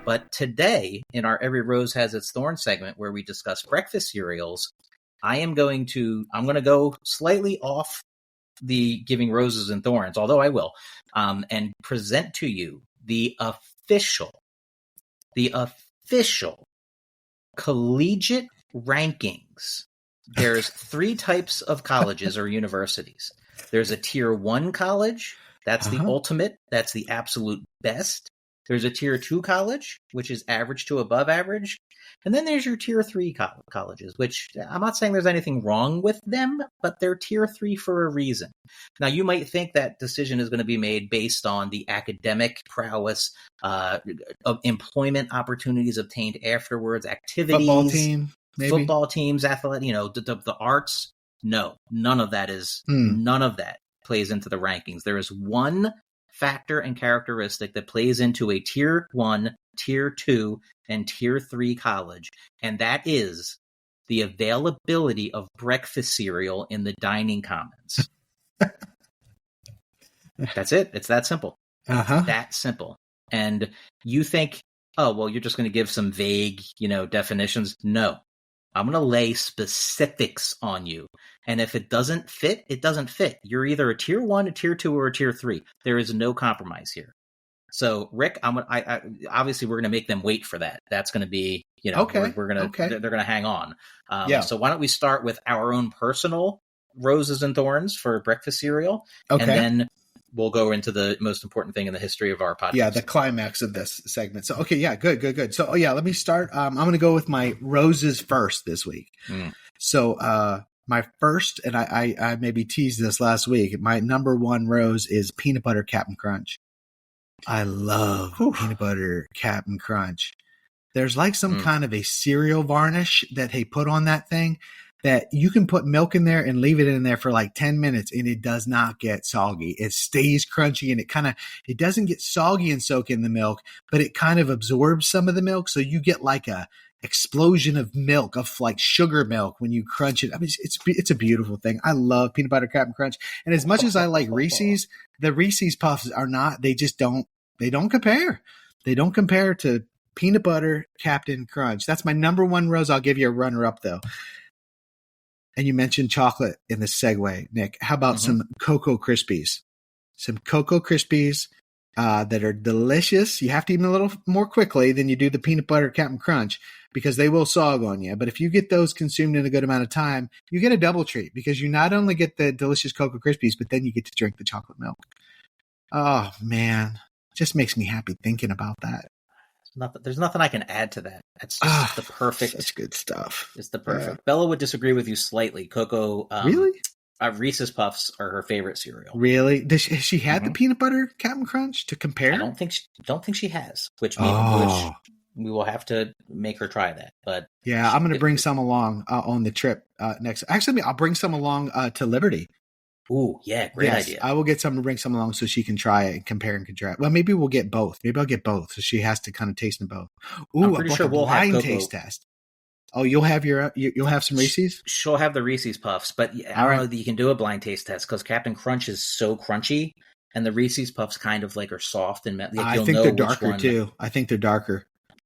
But today, in our Every Rose Has Its Thorn segment, where we discuss breakfast cereals, I'm going to go slightly off the giving roses and thorns, although I will, and present to you the official collegiate rankings. There's 3 types of colleges or universities. There's a tier 1 college. That's the ultimate. That's the absolute best. There's a tier 2 college, which is average to above average. And then there's your tier 3 colleges, which I'm not saying there's anything wrong with them, but they're tier 3 for a reason. Now, you might think that decision is going to be made based on the academic prowess, of employment opportunities obtained afterwards, activities, football teams, athletic, the arts. No, none of that plays into the rankings. There is one factor and characteristic that plays into a tier 1, tier 2, and tier 3 college, and that is the availability of breakfast cereal in the dining commons. That's it. It's that simple. That simple. And you think, oh, well, you're just going to give some vague, definitions. No, I'm going to lay specifics on you. And if it doesn't fit, it doesn't fit. You're either a tier 1, a tier 2, or a tier 3. There is no compromise here. So, Rick, obviously we're going to make them wait for that. That's going to be, okay. They're going to hang on. So why don't we start with our own personal roses and thorns for breakfast cereal, and then we'll go into the most important thing in the history of our podcast. Yeah, the climax of this segment. So, okay, yeah, good. So, let me start. I'm going to go with my roses first this week. So, my first, and I maybe teased this last week, my number 1 rose is peanut butter Cap'n Crunch. I love peanut butter Cap'n Crunch. There's like some kind of a cereal varnish that they put on that thing that you can put milk in there and leave it in there for like 10 minutes and it does not get soggy. It stays crunchy and it doesn't get soggy and soak in the milk, but it kind of absorbs some of the milk. So you get like a explosion of milk, of like sugar milk when you crunch it. I mean, it's a beautiful thing. I love peanut butter Cap'n Crunch. And as much as I like Reese's, the Reese's Puffs they don't compare. They don't compare to peanut butter Captain Crunch. That's my number 1 rose. I'll give you a runner up though. And you mentioned chocolate in the segue, Nick. How about some Cocoa Krispies? Some Cocoa Krispies that are delicious. You have to eat them a little more quickly than you do the peanut butter Cap'n Crunch because they will sog on you. But if you get those consumed in a good amount of time, you get a double treat because you not only get the delicious Cocoa Krispies, but then you get to drink the chocolate milk. Oh, man. It just makes me happy thinking about that. There's nothing I can add to that. It's just the perfect. Such good stuff. It's the perfect. Yeah. Bella would disagree with you slightly. Cocoa. Really? Reese's Puffs are her favorite cereal. Really? Has she had the peanut butter Cap'n Crunch to compare? I don't think she has. Which we will have to make her try that. But yeah, I'm going to bring some along on the trip next. Actually, I'll bring some along to Liberty. Ooh, yeah, great idea. I will bring some along so she can try it and compare and contrast. Well, maybe we'll get both. Maybe I'll get both so she has to kind of taste them both. Ooh, I'm pretty sure we'll have blind taste test. Oh, you'll have you'll have some Reese's? She'll have the Reese's Puffs, but I don't know that you can do a blind taste test because Captain Crunch is so crunchy, and the Reese's Puffs kind of like are soft and I think they're darker too. I think they're darker.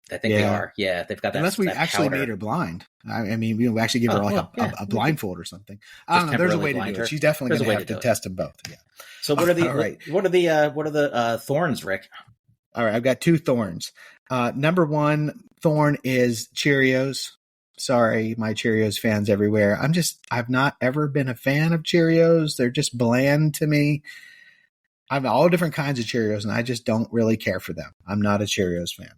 I think they are. Yeah, they've got that. Unless we actually made her blind. I mean, we'll actually give her a blindfold or something. I don't know. There's a way to do it. She's definitely going to have to test them both. Yeah. So what are the thorns, Rick? All right, I've got 2 thorns. Number 1 thorn is Cheerios. Sorry, my Cheerios fans everywhere. I've not ever been a fan of Cheerios. They're just bland to me. I have all different kinds of Cheerios, and I just don't really care for them. I'm not a Cheerios fan.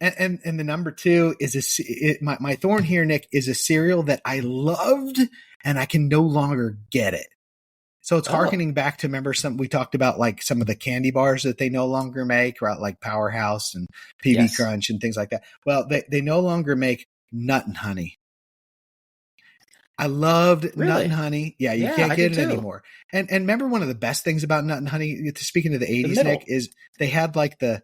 And the number 2 is my thorn here, Nick, is a cereal that I loved and I can no longer get it. So it's harkening back to, remember we talked about like some of the candy bars that they no longer make, right? Like Powerhouse and PB Crunch and things like that. Well, they no longer make Nut and Honey. I loved Nut and Honey. Yeah, you can't get it anymore. And remember one of the best things about Nut and Honey, speaking of the 80s, Nick, is they had like the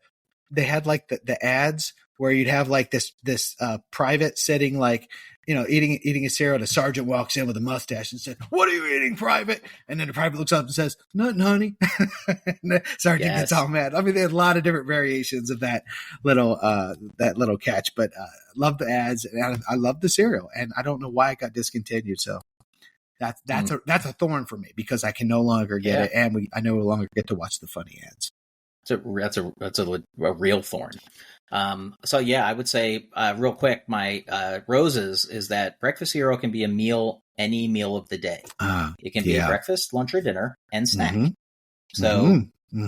they had like the ads where you'd have like this private sitting, like, you know, eating a cereal, and a sergeant walks in with a mustache and says, "What are you eating, private?" And then the private looks up and says, "Nothing, honey." And the sergeant gets all mad. I mean, they had a lot of different variations of that little catch, but love the ads, and I love the cereal, and I don't know why it got discontinued. So that's a thorn for me, because I can no longer get it, and I no longer get to watch the funny ads. That's a real thorn. So yeah, I would say real quick, my roses is that breakfast cereal can be a meal, any meal of the day. It can be a breakfast, lunch, or dinner, and snack. Mm-hmm. So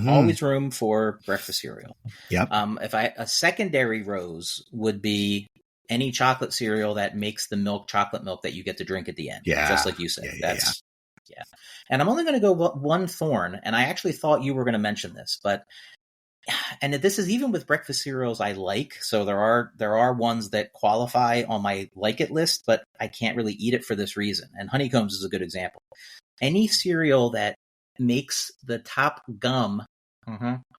always room for breakfast cereal. Yep. A secondary rose would be any chocolate cereal that makes the milk chocolate milk that you get to drink at the end. Yeah. Just like you said. Yeah. And I'm only going to go one thorn, and I actually thought you were going to mention this, and this is even with breakfast cereals I like. So there are ones that qualify on my like it list, but I can't really eat it for this reason. And honeycombs is a good example. Any cereal that makes the top gum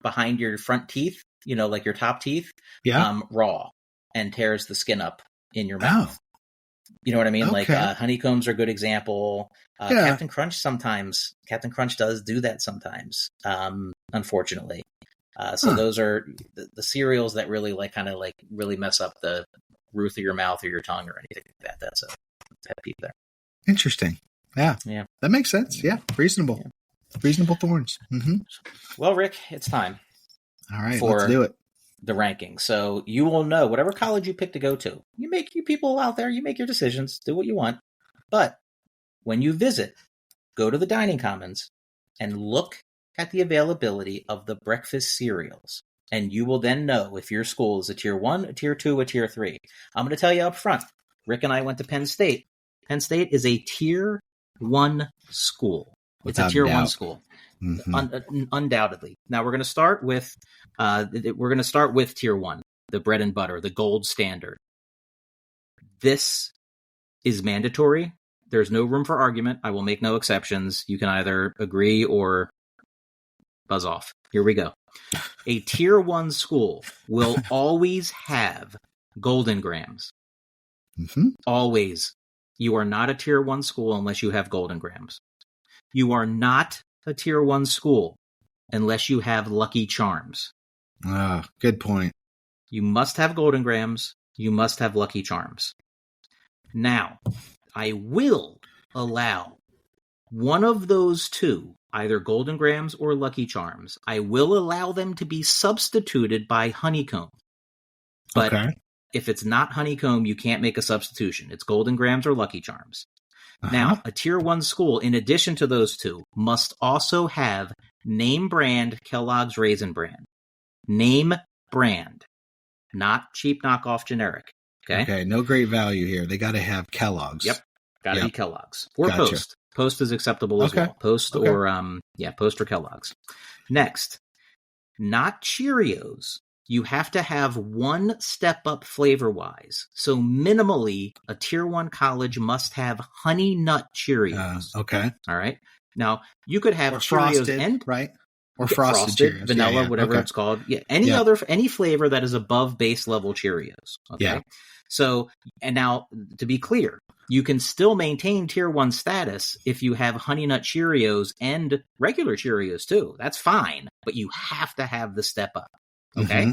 behind your front teeth, you know, like your top teeth, raw and tears the skin up in your mouth. You know what I mean? Okay. Like honeycombs are a good example. Captain Crunch does do that sometimes, unfortunately. So those are the cereals that really really mess up the roof of your mouth or your tongue or anything like that. That's a pet peeve there. Interesting. Yeah. That makes sense. Yeah. Reasonable. Yeah. Reasonable thorns. Mm-hmm. Well, Rick, it's time. All right. Let's do it. The ranking. So you will know whatever college you pick to go to. You people out there, you make your decisions, do what you want. But when you visit, go to the dining commons and look at the availability of the breakfast cereals. And you will then know if your school is a tier 1, a tier 2, a tier 3. I'm going to tell you up front, Rick and I went to Penn State. Penn State is a tier 1 school. It's a tier 1 school. Mm-hmm. Undoubtedly. Now we're going to start with tier 1, the bread and butter, the gold standard. This is mandatory. There's no room for argument. I will make no exceptions. You can either agree or buzz off. Here we go. A tier 1 school will always have Golden Grams. Mm-hmm. Always. You are not a tier 1 school unless you have Golden Grams. You are not a tier 1 school unless you have Lucky Charms. Good point. You must have Golden Grams. You must have Lucky Charms. Now, I will allow one of those two, either Golden Grams or Lucky Charms. I will allow them to be substituted by honeycomb. But if it's not honeycomb, you can't make a substitution. It's Golden Grams or Lucky Charms. Now, a tier 1 school, in addition to those two, must also have name brand Kellogg's Raisin Bran. Name brand, not cheap knockoff generic. Okay, no great value here. They got to have Kellogg's. Yep, got to be Kellogg's or Post. Post is acceptable as well. Post or Post or Kellogg's. Next, not Cheerios. You have to have one step up flavor wise. So minimally, a tier 1 college must have Honey Nut Cheerios. All right. Now you could have or Cheerios frosted, and right, or frosted Cheerios. Vanilla, whatever it's called. Yeah, any flavor that is above base level Cheerios. Okay. Yeah. So, and now to be clear, you can still maintain tier 1 status if you have Honey Nut Cheerios and regular Cheerios too. That's fine, but you have to have the step up. Okay. Mm-hmm.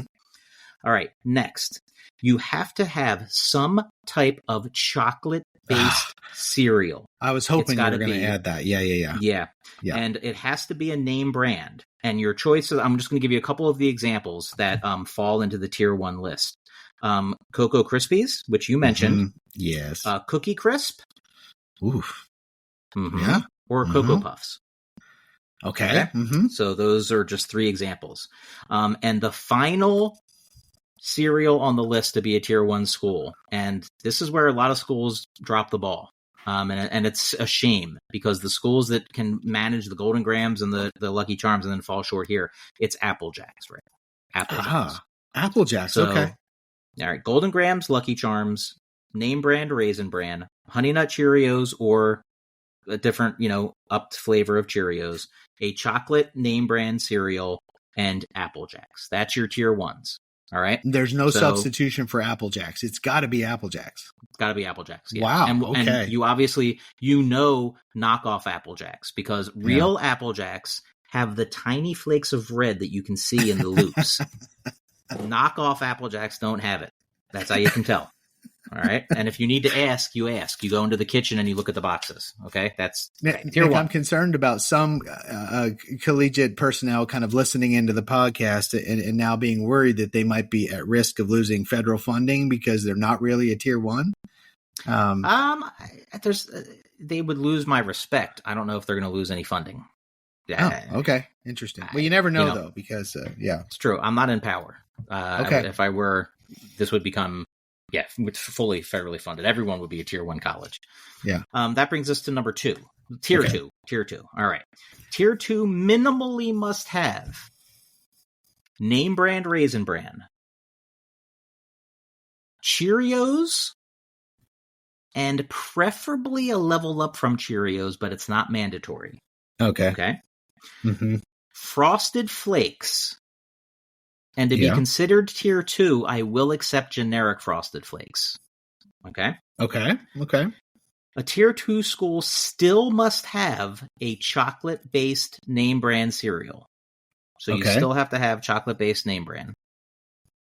All right. Next, you have to have some type of chocolate-based cereal. I was hoping you were going to add that. Yeah. And it has to be a name brand. And your choices, I'm just going to give you a couple of the examples that fall into the tier 1 list. Cocoa Krispies, which you mentioned. Mm-hmm. Yes. Cookie Crisp. Oof. Mm-hmm. Yeah. Or Cocoa Puffs. Okay. Mm-hmm. So those are just 3 examples. And the final cereal on the list to be a tier 1 school, and this is where a lot of schools drop the ball. And it's a shame because the schools that can manage the Golden Grams and the Lucky Charms and then fall short here, it's Apple Jacks, right? Apple Jacks. Apple Jacks. Okay. All right. Golden Grams, Lucky Charms, name brand, Raisin Bran, Honey Nut Cheerios, or a different, upped flavor of Cheerios, a chocolate name brand cereal, and Apple Jacks. That's your tier 1s. All right. There's no substitution for Apple Jacks. It's got to be Apple Jacks. It's got to be Apple Jacks. Yeah. Wow. And you obviously, knockoff Apple Jacks, because real Apple Jacks have the tiny flakes of red that you can see in the loops. Knockoff Apple Jacks don't have it. That's how you can tell. All right. And if you need to ask, you ask. You go into the kitchen and you look at the boxes. Okay. That's Nick, I'm concerned about some collegiate personnel kind of listening into the podcast and now being worried that they might be at risk of losing federal funding because they're not really a tier one. They would lose my respect. I don't know if they're going to lose any funding. Yeah. Oh, okay. Interesting. Well, you never know though, because it's true. I'm not in power. Okay. If I were, this would become, fully federally funded. Everyone would be a tier one college. Yeah. That brings us to number 2. Tier 2. All right. Tier 2 minimally must have name brand Raisin Bran, Cheerios, and preferably a level up from Cheerios, but it's not mandatory. Okay. Mm-hmm. Frosted Flakes. And to be considered tier 2, I will accept generic Frosted Flakes. Okay. A tier 2 school still must have a chocolate-based name brand cereal. So you still have to have chocolate-based name brand.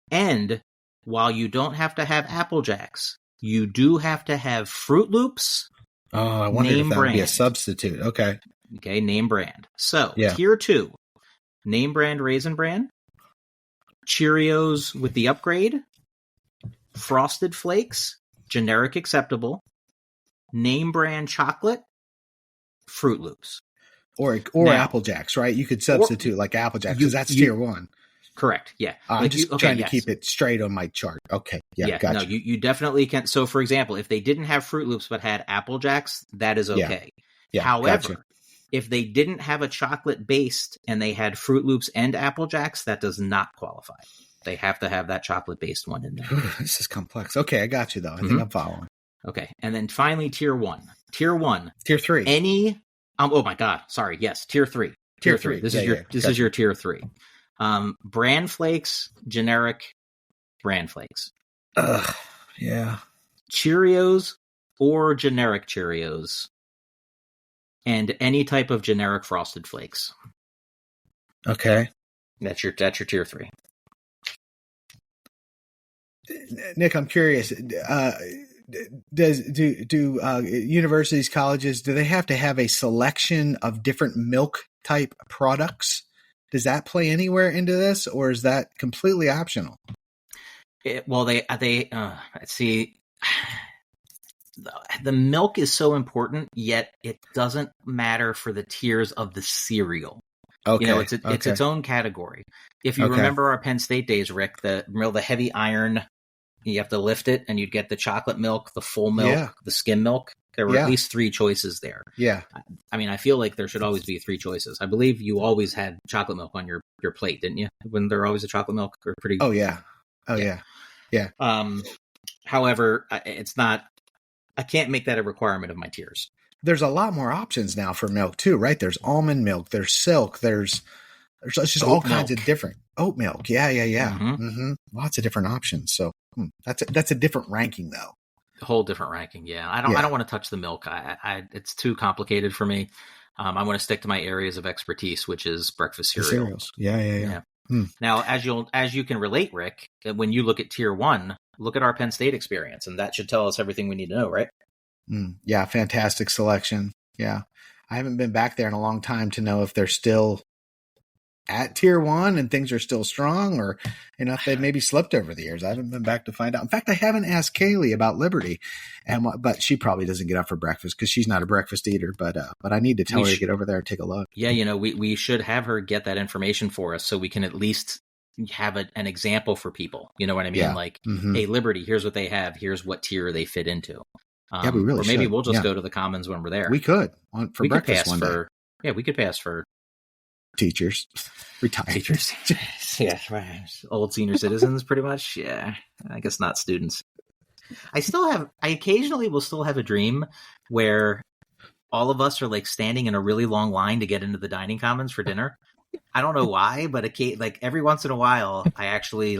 And while you don't have to have Apple Jacks, you do have to have Fruit Loops. Oh, I wondered if that would be a substitute. Okay, name brand. So tier 2, name brand Raisin Bran, Cheerios with the upgrade, Frosted Flakes, generic acceptable, name brand chocolate, Fruit Loops. Or now, Apple Jacks, right? You could substitute like Apple Jacks because that's tier 1. Correct, yeah. I'm just trying to keep it straight on my chart. Okay, gotcha. No, you definitely can. So, for example, if they didn't have Fruit Loops but had Apple Jacks, that is okay. Yeah, however, if they didn't have a chocolate-based and they had Fruit Loops and Apple Jacks, that does not qualify. They have to have that chocolate-based one in there. This is complex. Okay, I got you, though. I think I'm following. Okay, and then finally, tier 1. Tier 3. Oh, my God. Sorry. Yes, tier 3. Tier 3. This is your tier 3. Bran Flakes, generic Bran Flakes. Yeah. Cheerios or generic Cheerios. And any type of generic Frosted Flakes. Okay. That's your tier 3. Nick, I'm curious. Do universities, colleges, do they have to have a selection of different milk type products? Does that play anywhere into this, or is that completely optional? They see. The milk is so important, yet it doesn't matter for the tiers of the cereal. Okay, it's its own category. If you remember our Penn State days, Rick, the heavy iron, you have to lift it, and you'd get the chocolate milk, the full milk, the skim milk. There were at least 3 choices there. Yeah. I mean, I feel like there should always be 3 choices. I believe you always had chocolate milk on your plate, didn't you? When there always a chocolate milk? Or pretty. Oh, yeah. Yeah. However, it's not. I can't make that a requirement of my tiers. There's a lot more options now for milk too, right? There's almond milk, there's silk, there's just all kinds of different oat milk. Yeah. Mm-hmm. Lots of different options. So that's a different ranking though. A whole different ranking. Yeah. I don't want to touch the milk. It's too complicated for me. I want to stick to my areas of expertise, which is breakfast cereals. Yeah. Now, as you can relate, Rick, when you look at tier 1, look at our Penn State experience, and that should tell us everything we need to know, right? Yeah, fantastic selection. Yeah. I haven't been back there in a long time to know if they're still at tier 1 and things are still strong, or if they've maybe slipped over the years. I haven't been back to find out. In fact, I haven't asked Kaylee about Liberty, but she probably doesn't get up for breakfast because she's not a breakfast eater. But I need to tell her to get over there and take a look. Yeah, we should have her get that information for us so we can at least have an example for people. You know what I mean? Yeah. Hey, Liberty, here's what they have. Here's what tier they fit into. We really or maybe should. We'll just go to the Commons when we're there. We could for breakfast one day. Yeah, we could pass for teachers, retired teachers. Yeah, right. Old senior citizens, pretty much. Yeah, I guess not students. I occasionally will still have a dream where all of us are like standing in a really long line to get into the dining commons for dinner. I don't know why, but every once in a while, I actually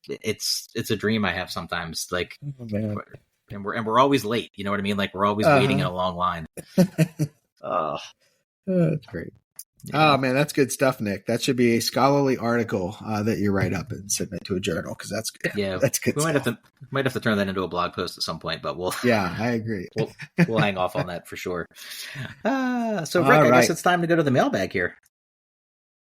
it's a dream I have sometimes. Like, Oh, man. and we're always late. You know what I mean? Like we're always waiting in a long line. Oh, that's great. Yeah. Oh man, that's good stuff, Nick. That should be a scholarly article that you write up and submit to a journal because that's good. Yeah, that's good. We might have to turn that into a blog post at some point, but Yeah, I agree. We'll hang off on that for sure. So Rick, I guess it's time to go to the mailbag here.